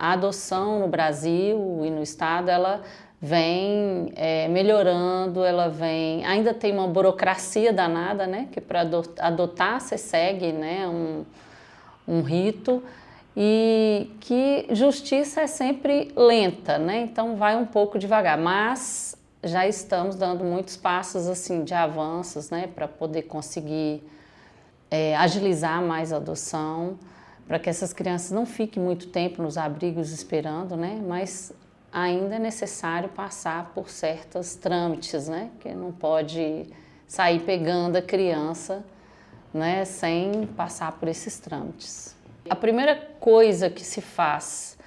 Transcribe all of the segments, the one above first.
a adoção no Brasil e no estado, ela vem melhorando, ainda tem uma burocracia danada, né? Que para adotar você segue, né, um rito, e que justiça é sempre lenta, né? Então vai um pouco devagar, mas já estamos dando muitos passos assim de avanços, né, para poder conseguir agilizar mais a adoção, para que essas crianças não fiquem muito tempo nos abrigos esperando, né? Mas ainda é necessário passar por certos trâmites, né? Que não pode sair pegando a criança, né, sem passar por esses trâmites. A primeira coisa que se faz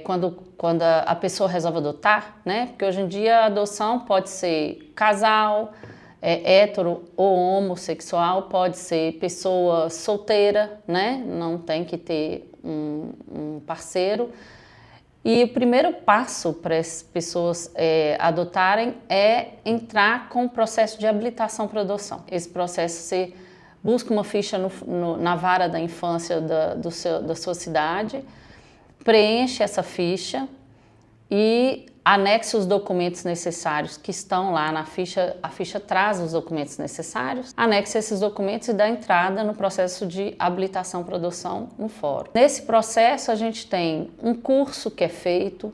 quando a pessoa resolve adotar, né? Porque hoje em dia a adoção pode ser casal, hétero ou homossexual, pode ser pessoa solteira, né? Não tem que ter um parceiro. E o primeiro passo para as pessoas adotarem é entrar com o processo de habilitação para adoção. Esse processo você busca uma ficha na vara da infância da sua cidade, preenche essa ficha e anexe os documentos necessários que estão lá na ficha. A ficha traz os documentos necessários, anexe esses documentos e dá entrada no processo de habilitação para adoção no fórum. Nesse processo a gente tem um curso que é feito,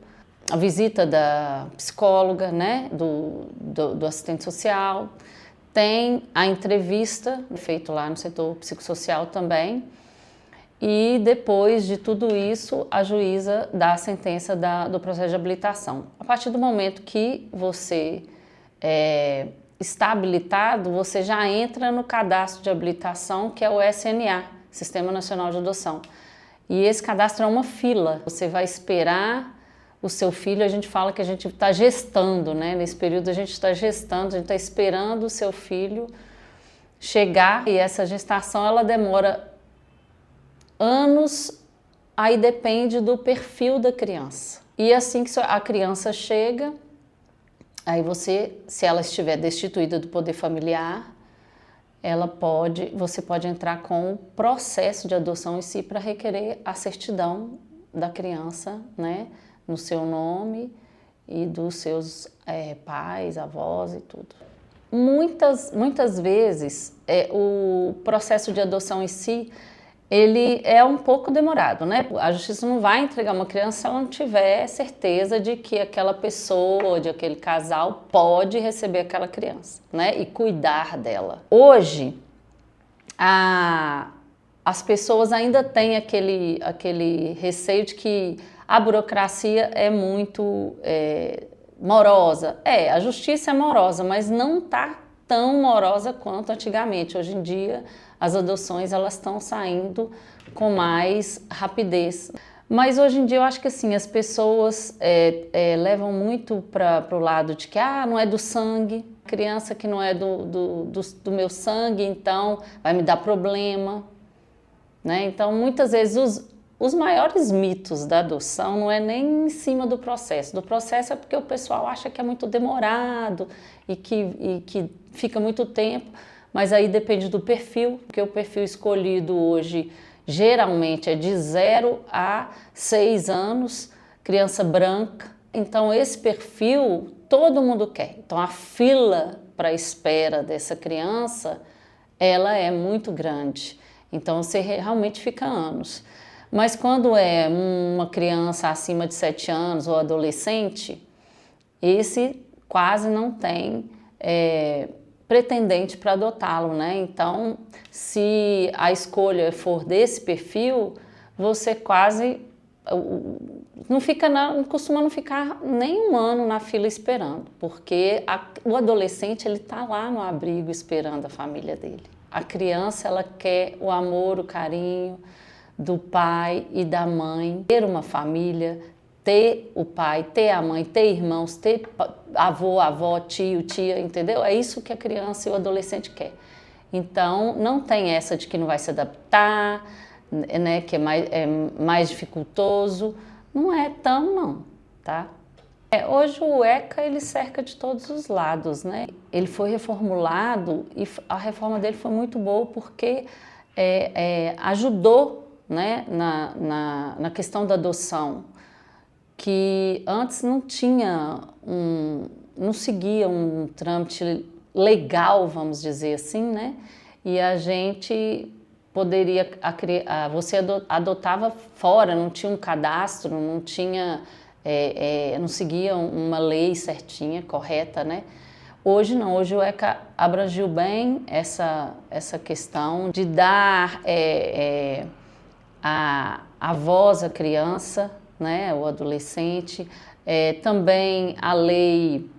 a visita da psicóloga, né, do assistente social, tem a entrevista feita lá no setor psicossocial também. E depois de tudo isso, a juíza dá a sentença do processo de habilitação. A partir do momento que você está habilitado, você já entra no cadastro de habilitação, que é o SNA, Sistema Nacional de Adoção. E esse cadastro é uma fila. Você vai esperar o seu filho, a gente fala que a gente está gestando, né? Nesse período a gente está gestando, a gente está esperando o seu filho chegar. E essa gestação, ela demora anos, aí depende do perfil da criança. E assim que a criança chega, aí se ela estiver destituída do poder familiar, você pode entrar com o processo de adoção em si para requerer a certidão da criança, né, no seu nome e dos seus pais, avós e tudo. Muitas vezes o processo de adoção em si ele é um pouco demorado, né? A justiça não vai entregar uma criança se ela não tiver certeza de que aquela pessoa, de aquele casal pode receber aquela criança, né? E cuidar dela. Hoje, as pessoas ainda têm aquele receio de que a burocracia é muito morosa. A justiça é morosa, mas não está tão morosa quanto antigamente. Hoje em dia, as adoções elas estão saindo com mais rapidez. Mas hoje em dia eu acho que assim, as pessoas levam muito para o lado de que não é do sangue, criança que não é do meu sangue, então vai me dar problema, né? Então muitas vezes os maiores mitos da adoção não é nem em cima do processo. Do processo é porque o pessoal acha que é muito demorado e que fica muito tempo, mas aí depende do perfil, porque o perfil escolhido hoje geralmente é de 0 a 6 anos, criança branca. Então esse perfil todo mundo quer. Então a fila para a espera dessa criança, ela é muito grande. Então você realmente fica anos. Mas quando é uma criança acima de 7 anos ou adolescente, esse quase não tem pretendente para adotá-lo, né? Então, se a escolha for desse perfil, você quase não costuma não ficar nem um ano na fila esperando, porque o adolescente ele está lá no abrigo esperando a família dele. A criança ela quer o amor, o carinho do pai e da mãe, ter uma família, ter o pai, ter a mãe, ter irmãos, ter avô, avó, tio, tia, entendeu? É isso que a criança e o adolescente quer. Então, não tem essa de que não vai se adaptar, né, que é mais dificultoso. Não é tão, não, tá? Hoje o ECA, ele cerca de todos os lados, né? Ele foi reformulado e a reforma dele foi muito boa porque ajudou né, na questão da adoção, que antes não tinha não seguia um trâmite legal, vamos dizer assim, né? E a gente poderia, você adotava fora, não tinha um cadastro, não tinha, não seguia uma lei certinha, correta, né? Hoje não, hoje o ECA abrangiu bem essa questão de dar a voz à criança, né, o adolescente. Também a lei,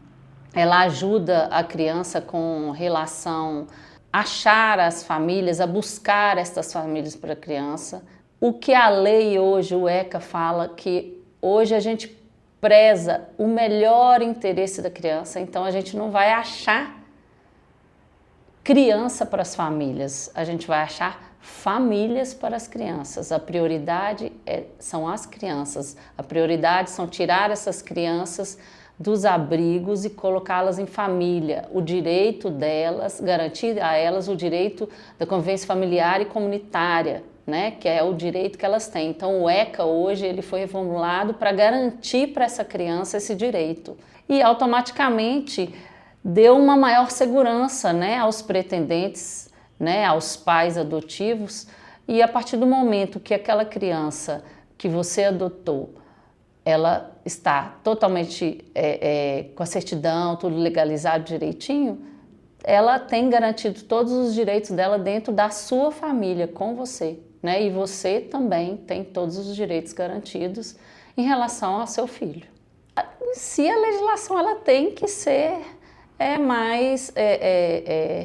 ela ajuda a criança com relação a achar as famílias, a buscar essas famílias para a criança. O que a lei hoje, o ECA fala que hoje a gente preza o melhor interesse da criança, então a gente não vai achar criança para as famílias, a gente vai achar famílias para as crianças. A prioridade são as crianças, a prioridade são tirar essas crianças dos abrigos e colocá-las em família, o direito delas, garantir a elas o direito da convivência familiar e comunitária, né, que é o direito que elas têm. Então o ECA hoje ele foi reformulado para garantir para essa criança esse direito e automaticamente deu uma maior segurança, né, aos pretendentes, né, aos pais adotivos. E a partir do momento que aquela criança que você adotou, ela está totalmente com a certidão, tudo legalizado direitinho, ela tem garantido todos os direitos dela dentro da sua família, com você, né? E você também tem todos os direitos garantidos em relação ao seu filho. Se a legislação ela tem que ser mais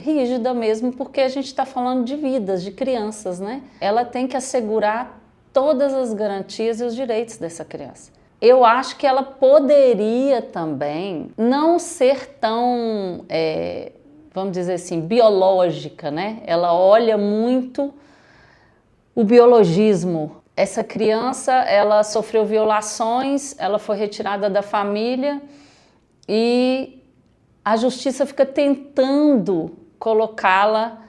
rígida mesmo, porque a gente está falando de vidas, de crianças, né? Ela tem que assegurar todas as garantias e os direitos dessa criança. Eu acho que ela poderia também não ser tão, vamos dizer assim, biológica, né? Ela olha muito o biologismo. Essa criança, ela sofreu violações, ela foi retirada da família e a justiça fica tentando colocá-la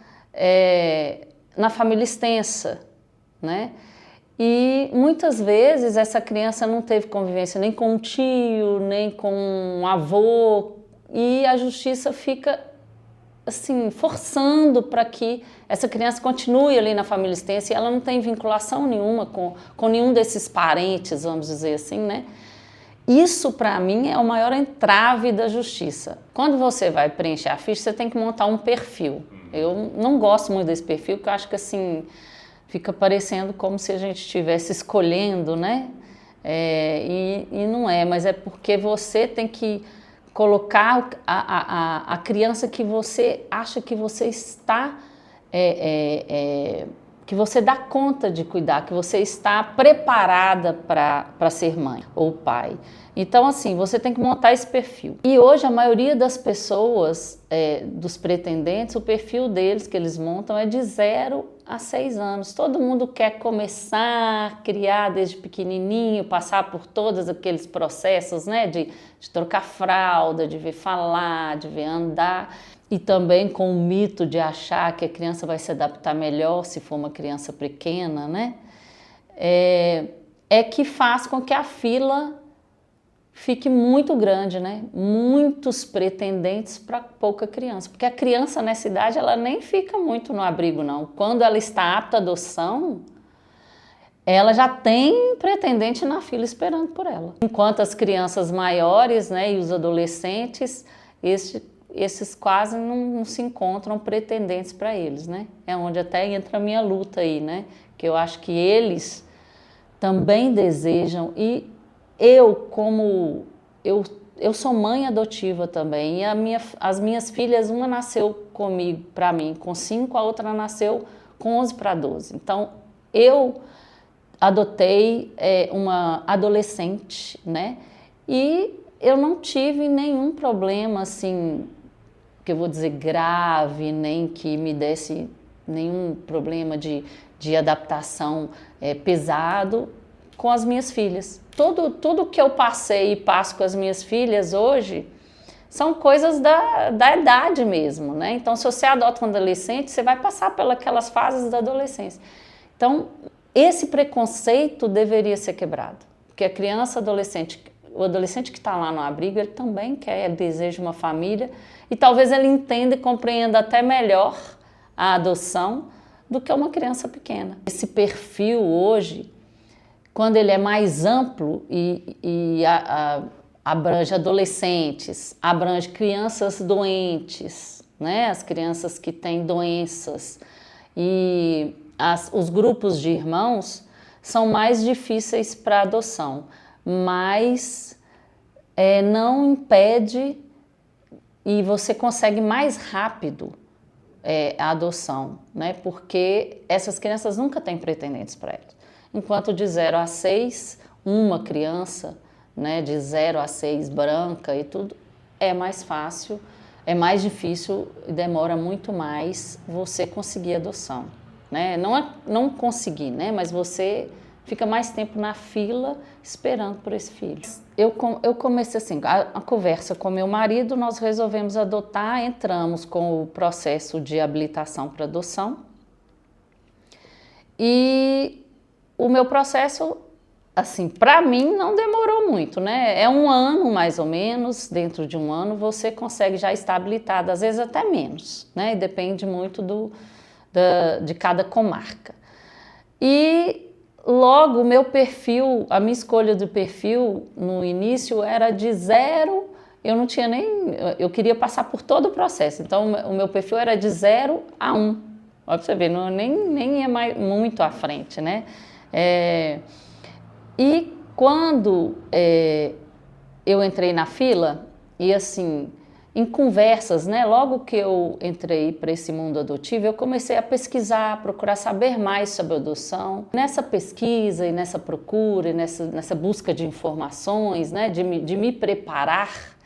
na família extensa, né? E muitas vezes essa criança não teve convivência nem com um tio, nem com um avô, e a justiça fica assim, forçando para que essa criança continue ali na família extensa e ela não tem vinculação nenhuma com nenhum desses parentes, vamos dizer assim, né? Isso, para mim, é o maior entrave da justiça. Quando você vai preencher a ficha, você tem que montar um perfil. Eu não gosto muito desse perfil, porque eu acho que assim fica parecendo como se a gente estivesse escolhendo, né? E não é, mas é porque você tem que colocar a criança que você acha que você está, que você dá conta de cuidar, que você está preparada para ser mãe ou pai. Então, assim, você tem que montar esse perfil. E hoje a maioria das pessoas, dos pretendentes, o perfil deles que eles montam é de 0 a 6 anos. Todo mundo quer começar, criar desde pequenininho, passar por todos aqueles processos, né, de trocar fralda, de ver falar, de ver andar. E também com o mito de achar que a criança vai se adaptar melhor se for uma criança pequena, né? Que faz com que a fila fique muito grande, né? Muitos pretendentes para pouca criança. Porque a criança nessa idade, ela nem fica muito no abrigo, não. Quando ela está apta à adoção, ela já tem pretendente na fila esperando por ela. Enquanto as crianças maiores, né, e os adolescentes, esses quase não se encontram pretendentes para eles, né? É onde até entra a minha luta aí, né? Que eu acho que eles também desejam, e eu sou mãe adotiva também, e as minhas filhas, uma nasceu comigo, para mim, com 5, a outra nasceu com 11 para 12. Então, eu adotei uma adolescente, né? E eu não tive nenhum problema, assim, que eu vou dizer grave, nem que me desse nenhum problema de adaptação pesado com as minhas filhas. Tudo que eu passei e passo com as minhas filhas hoje são coisas da idade mesmo, né? Então, se você adota um adolescente, você vai passar pelas fases da adolescência. Então, esse preconceito deveria ser quebrado, porque a criança, o adolescente que está lá no abrigo, ele também quer, ele deseja uma família, e talvez ele entenda e compreenda até melhor a adoção do que uma criança pequena. Esse perfil hoje, quando ele é mais amplo e abrange adolescentes, abrange crianças doentes, né? As crianças que têm doenças, e os grupos de irmãos são mais difíceis para adoção, mas não impede, e você consegue mais rápido a adoção, né? Porque essas crianças nunca têm pretendentes para elas. Enquanto de 0 a 6, uma criança, né, de 0 a 6 branca e tudo, é mais fácil, é mais difícil e demora muito mais você conseguir adoção, né? Não conseguir, né, mas você fica mais tempo na fila esperando por esse filho. Eu comecei assim, a conversa com meu marido, nós resolvemos adotar, entramos com o processo de habilitação para adoção, e o meu processo, assim, para mim não demorou muito, né? É 1 ano mais ou menos, dentro de 1 ano você consegue já estar habilitado, às vezes até menos, né? Depende muito de cada comarca. E logo o meu perfil, a minha escolha do perfil no início era de 0, eu não tinha nem, eu queria passar por todo o processo, então o meu perfil era de 0 a 1. Olha pra você ver, nem é mais, muito à frente, né? E quando eu entrei na fila, e assim, em conversas, né? Logo que eu entrei para esse mundo adotivo, eu comecei a pesquisar, procurar saber mais sobre adoção. Nessa pesquisa e nessa procura, e nessa busca de informações, né? De me preparar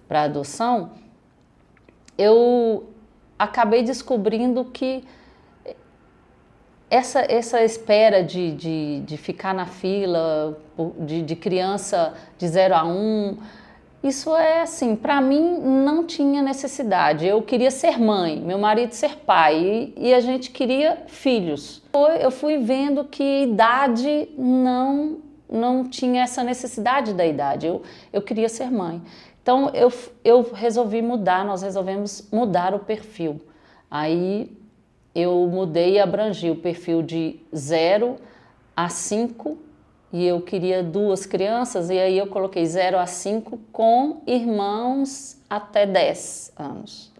para a adoção, eu acabei descobrindo que essa espera de ficar na fila, de criança de 0 a 1, isso é assim, para mim não tinha necessidade. Eu queria ser mãe, meu marido ser pai, e a gente queria filhos. Eu fui vendo que idade não tinha essa necessidade da idade, eu queria ser mãe. Então eu resolvi mudar, nós resolvemos mudar o perfil. Aí eu mudei e abrangi o perfil de 0 a 5, e eu queria 2 crianças, e aí eu coloquei 0 a 5 com irmãos até 10 anos.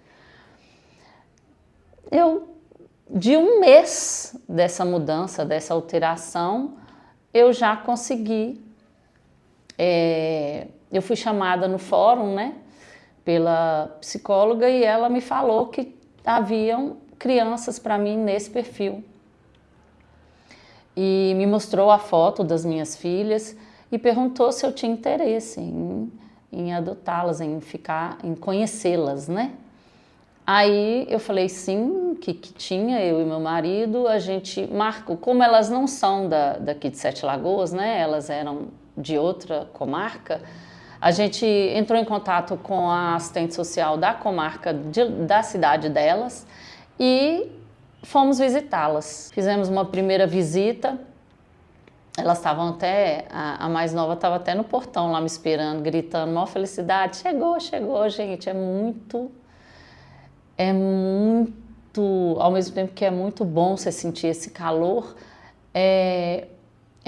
De 1 mês dessa mudança, dessa alteração, eu já consegui, eu fui chamada no fórum, né, pela psicóloga, e ela me falou que haviam crianças para mim nesse perfil, e me mostrou a foto das minhas filhas e perguntou se eu tinha interesse em adotá-las, em conhecê-las, né? Aí eu falei sim, que tinha, eu e meu marido, a gente marcou, como elas não são daqui de Sete Lagoas, né? Elas eram de outra comarca, a gente entrou em contato com a assistente social da comarca da cidade delas, e fomos visitá-las. Fizemos uma primeira visita, elas estavam até, a mais nova estava até no portão lá me esperando, gritando, maior felicidade, chegou, gente, é muito, ao mesmo tempo que é muito bom você sentir esse calor, é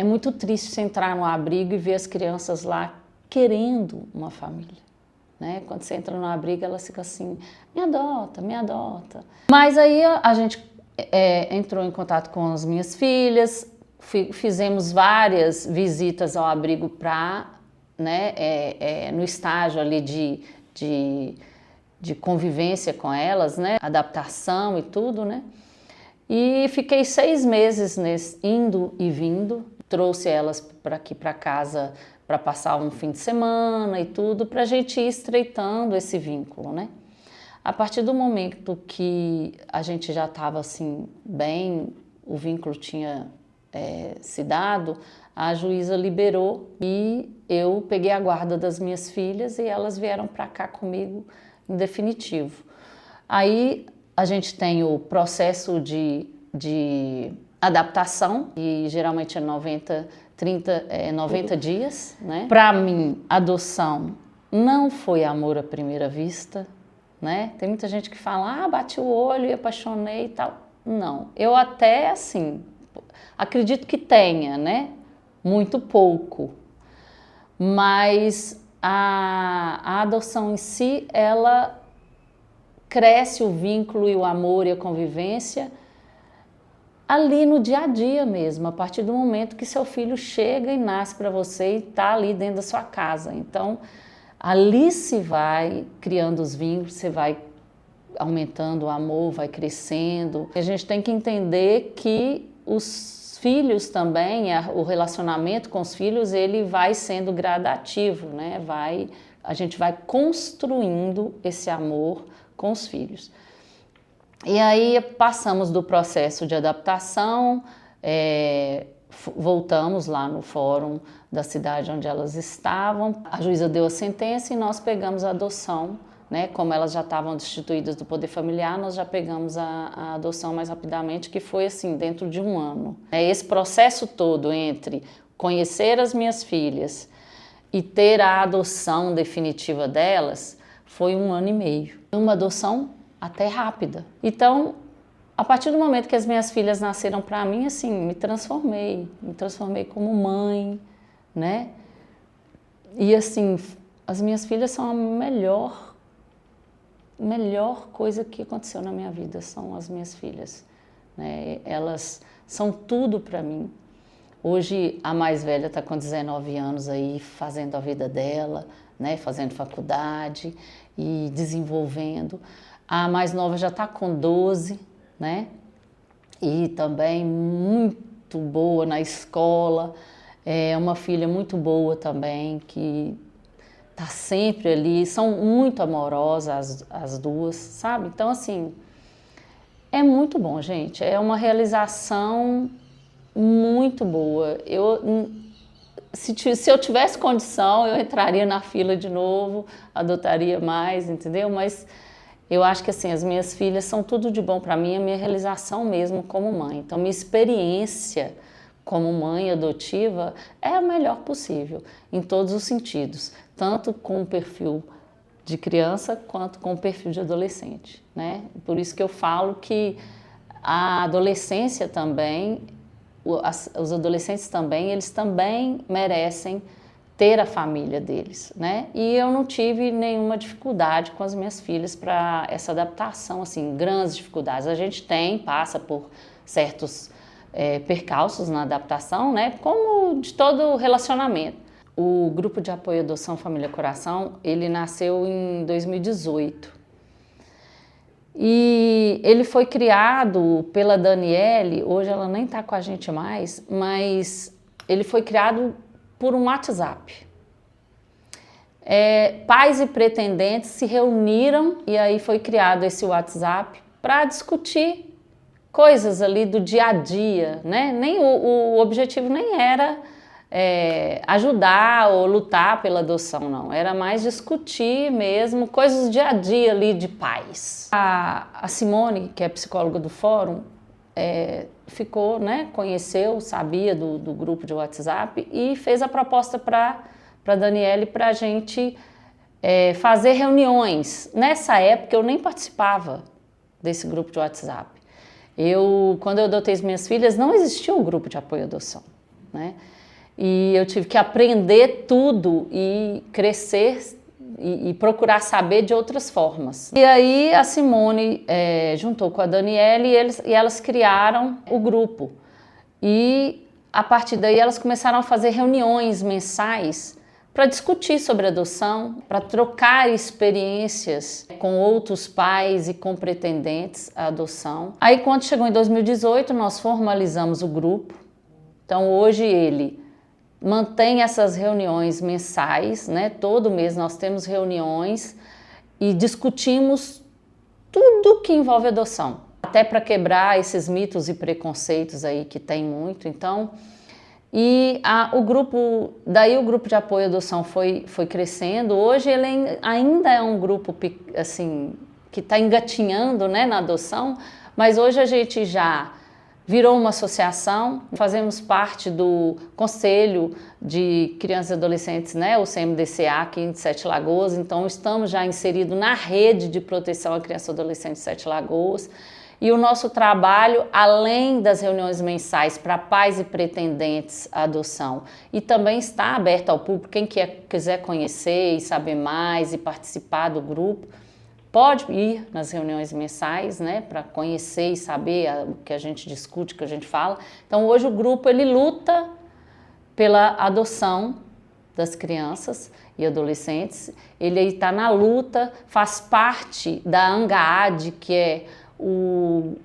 muito triste você entrar no abrigo e ver as crianças lá querendo uma família, né? Quando você entra no abrigo, elas ficam assim, me adota, me adota. Mas aí a gente entrou em contato com as minhas filhas, fizemos várias visitas ao abrigo né, no estágio ali de convivência com elas, né, adaptação e tudo, né? E fiquei 6 meses indo e vindo, trouxe elas para aqui para casa para passar um fim de semana e tudo, para a gente ir estreitando esse vínculo, né? A partir do momento que a gente já estava assim, bem, o vínculo tinha se dado, a juíza liberou e eu peguei a guarda das minhas filhas e elas vieram para cá comigo em definitivo. Aí a gente tem o processo de adaptação, e geralmente é 90 dias, né? Para mim, adoção não foi amor à primeira vista, né? Tem muita gente que fala, bati o olho e apaixonei e tal. Não, eu até, assim, acredito que tenha, né? Muito pouco. Mas a adoção em si, ela cresce o vínculo e o amor e a convivência ali no dia a dia mesmo, a partir do momento que seu filho chega e nasce para você e está ali dentro da sua casa. Então, ali se vai criando os vínculos, você vai aumentando o amor, vai crescendo. A gente tem que entender que os filhos também, o relacionamento com os filhos, ele vai sendo gradativo, né? A gente vai construindo esse amor com os filhos. E aí passamos do processo de adaptação, voltamos lá no fórum da cidade onde elas estavam, a juíza deu a sentença e nós pegamos a adoção, né? Como elas já estavam destituídas do poder familiar, nós já pegamos a adoção mais rapidamente, que foi assim, dentro de um ano. Esse processo todo entre conhecer as minhas filhas e ter a adoção definitiva delas foi 1 ano e meio. Uma adoção até rápida. Então, a partir do momento que as minhas filhas nasceram para mim, assim, me transformei como mãe, né? E assim, as minhas filhas são a melhor coisa que aconteceu na minha vida, são as minhas filhas, né? Elas são tudo para mim. Hoje a mais velha está com 19 anos aí, fazendo a vida dela, né? Fazendo faculdade e desenvolvendo. A mais nova já está com 12, né? E também muito boa na escola. É uma filha muito boa também, que tá sempre ali. São muito amorosas as duas, sabe? Então, assim, é muito bom, gente. É uma realização muito boa. Se eu tivesse condição, eu entraria na fila de novo, adotaria mais, entendeu? Mas eu acho que assim, as minhas filhas são tudo de bom para mim, a minha realização mesmo como mãe. Então, minha experiência como mãe adotiva é a melhor possível, em todos os sentidos, tanto com o perfil de criança quanto com o perfil de adolescente, né? Por isso que eu falo que a adolescência também, os adolescentes também, eles também merecem ter a família deles, né? E eu não tive nenhuma dificuldade com as minhas filhas para essa adaptação, assim, grandes dificuldades. A gente passa por certos percalços na adaptação, né? Como de todo relacionamento. O Grupo de Apoio à Adoção Família Coração, ele nasceu em 2018. E ele foi criado pela Daniele, hoje ela nem está com a gente mais, mas ele foi criado por um WhatsApp. Pais e pretendentes se reuniram e aí foi criado esse WhatsApp para discutir coisas ali do dia a dia, né? O objetivo nem era ajudar ou lutar pela adoção, não. Era mais discutir mesmo coisas do dia a dia ali de pais. A Simone, que é psicóloga do fórum, ficou, né, conheceu, sabia do grupo de WhatsApp e fez a proposta para Daniele para a gente fazer reuniões. Nessa época eu nem participava desse grupo de WhatsApp. Quando eu adotei as minhas filhas, não existia um grupo de apoio à adoção, né? E eu tive que aprender tudo e crescer e procurar saber de outras formas. E aí a Simone juntou com a Daniele e elas criaram o grupo. E a partir daí elas começaram a fazer reuniões mensais para discutir sobre adoção, para trocar experiências com outros pais e com pretendentes à adoção. Aí quando chegou em 2018, nós formalizamos o grupo. Então hoje ele mantém essas reuniões mensais, né? Todo mês nós temos reuniões e discutimos tudo que envolve adoção, até para quebrar esses mitos e preconceitos aí que tem muito. Então, o grupo de apoio à adoção foi crescendo. Hoje ele ainda é um grupo assim que está engatinhando, né, na adoção, mas hoje a gente já virou uma associação, fazemos parte do Conselho de Crianças e Adolescentes, né, o CMDCA aqui em Sete Lagoas, então estamos já inseridos na rede de proteção à criança e adolescente de Sete Lagoas. E o nosso trabalho, além das reuniões mensais para pais e pretendentes à adoção, e também está aberto ao público, quem quiser conhecer e saber mais e participar do grupo, pode ir nas reuniões mensais, né, para conhecer e saber o que a gente discute, o que a gente fala. Então hoje o grupo ele luta pela adoção das crianças e adolescentes, ele está na luta, faz parte da ANGAAD, que é o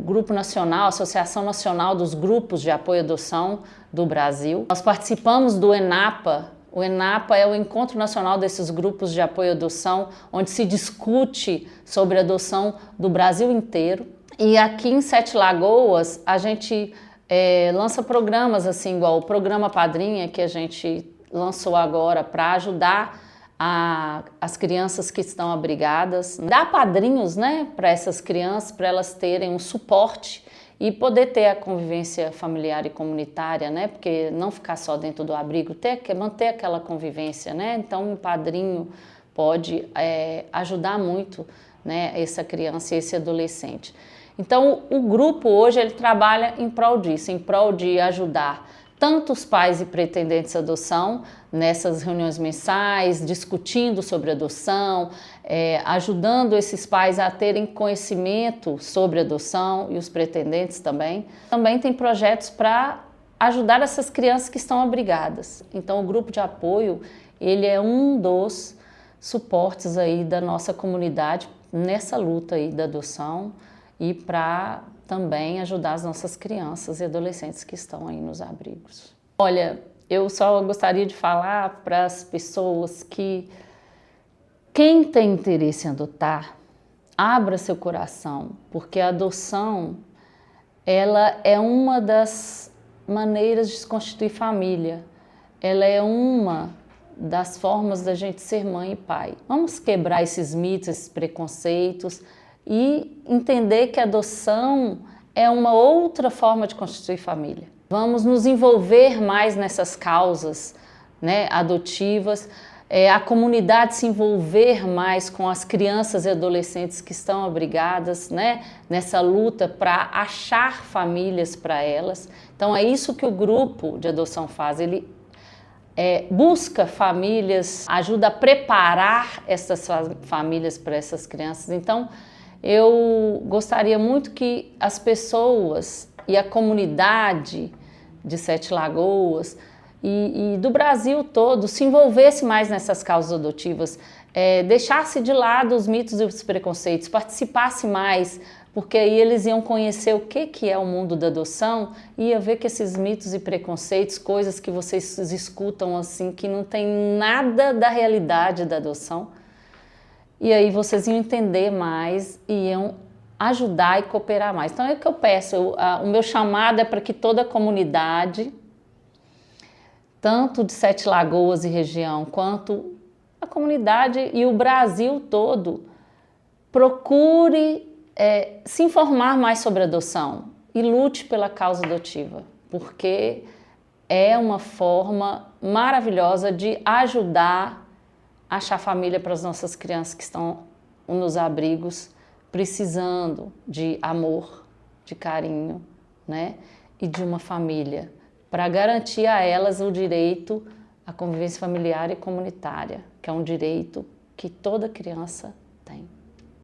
Grupo Nacional, Associação Nacional dos Grupos de Apoio à Adoção do Brasil. Nós participamos do ENAPA. O ENAPA é o Encontro Nacional desses grupos de apoio à adoção, onde se discute sobre a adoção do Brasil inteiro. E aqui em Sete Lagoas, a gente lança programas assim, igual o Programa Padrinha, que a gente lançou agora para ajudar as crianças que estão abrigadas, dá padrinhos, né, para essas crianças, para elas terem um suporte e poder ter a convivência familiar e comunitária, né, porque não ficar só dentro do abrigo, manter aquela convivência, né, então um padrinho pode ajudar muito, né, essa criança e esse adolescente. Então o grupo hoje ele trabalha em prol disso, em prol de ajudar tanto os pais e pretendentes à adoção, nessas reuniões mensais, discutindo sobre adoção, ajudando esses pais a terem conhecimento sobre adoção e os pretendentes também. Também tem projetos para ajudar essas crianças que estão abrigadas. Então o grupo de apoio, ele é um dos suportes aí da nossa comunidade nessa luta aí da adoção e para também ajudar as nossas crianças e adolescentes que estão aí nos abrigos. Olha, eu só gostaria de falar para as pessoas que quem tem interesse em adotar, abra seu coração, porque a adoção, ela é uma das maneiras de se constituir família. Ela é uma das formas da gente ser mãe e pai. Vamos quebrar esses mitos, esses preconceitos, e entender que a adoção é uma outra forma de constituir família. Vamos nos envolver mais nessas causas, né, adotivas, a comunidade se envolver mais com as crianças e adolescentes que estão abrigadas, né, nessa luta para achar famílias para elas. Então é isso que o grupo de adoção faz, ele busca famílias, ajuda a preparar essas famílias para essas crianças. Então eu gostaria muito que as pessoas e a comunidade de Sete Lagoas e do Brasil todo se envolvesse mais nessas causas adotivas, deixasse de lado os mitos e os preconceitos, participasse mais, porque aí eles iam conhecer o que é o mundo da adoção e ia ver que esses mitos e preconceitos, coisas que vocês escutam assim, que não tem nada da realidade da adoção, e aí vocês iam entender mais e iam ajudar e cooperar mais. Então é o que eu peço, o meu chamado é para que toda a comunidade, tanto de Sete Lagoas e região, quanto a comunidade e o Brasil todo, procure se informar mais sobre adoção e lute pela causa adotiva, porque é uma forma maravilhosa de ajudar achar família para as nossas crianças que estão nos abrigos, precisando de amor, de carinho, né? E de uma família, para garantir a elas o direito à convivência familiar e comunitária, que é um direito que toda criança